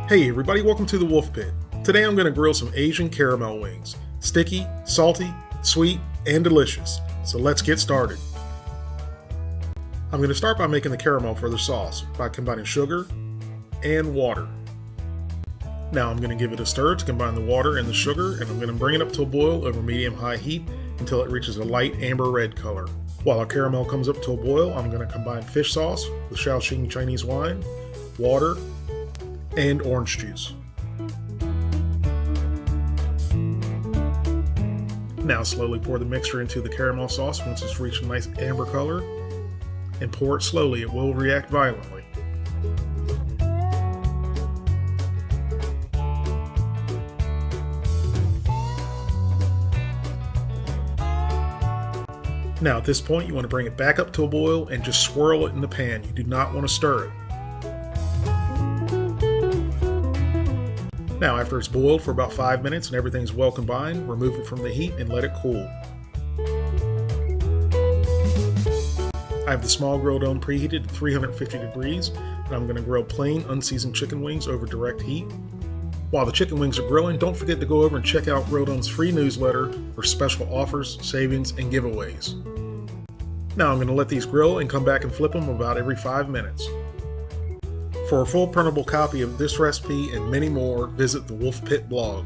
Hey everybody, welcome to the Wolfe Pit. Today I'm going to grill some Asian caramel wings. Sticky, salty, sweet, and delicious. So let's get started. I'm going to start by making the caramel for the sauce by combining sugar and water. Now I'm going to give it a stir to combine the water and the sugar, and I'm going to bring it up to a boil over medium-high heat until it reaches a light amber red color. While our caramel comes up to a boil, I'm going to combine fish sauce with Shaoxing Chinese wine, water, and orange juice. Now slowly pour the mixture into the caramel sauce once it's reached a nice amber color, and pour it slowly. It will react violently. Now at this point you want to bring it back up to a boil and just swirl it in the pan. You do not want to stir it. Now after it's boiled for about 5 minutes and everything's well combined, remove it from the heat and let it cool. I have the small grill dome preheated to 350 degrees, and I'm going to grill plain unseasoned chicken wings over direct heat. While the chicken wings are grilling, don't forget to go over and check out Grill Dome's free newsletter for special offers, savings, and giveaways. Now I'm going to let these grill and come back and flip them about every 5 minutes. For a full printable copy of this recipe and many more, visit the Wolfe Pit blog.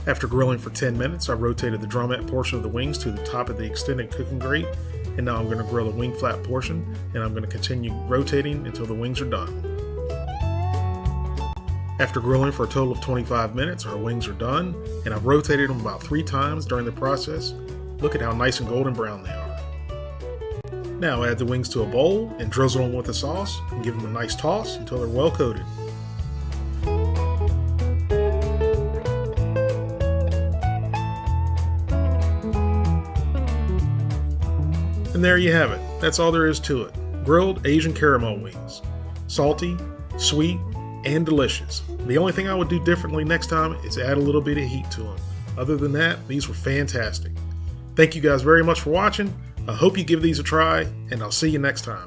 After grilling for 10 minutes, I rotated the drumette portion of the wings to the top of the extended cooking grate, and now I'm going to grill the wing flap portion, and I'm going to continue rotating until the wings are done. After grilling for a total of 25 minutes, our wings are done, and I've rotated them about 3 times during the process. Look at how nice and golden brown they are. Now add the wings to a bowl and drizzle them with the sauce and give them a nice toss until they're well coated. And there you have it. That's all there is to it. Grilled Asian caramel wings. Salty, sweet, and delicious. The only thing I would do differently next time is add a little bit of heat to them. Other than that, these were fantastic. Thank you guys very much for watching. I hope you give these a try, and I'll see you next time.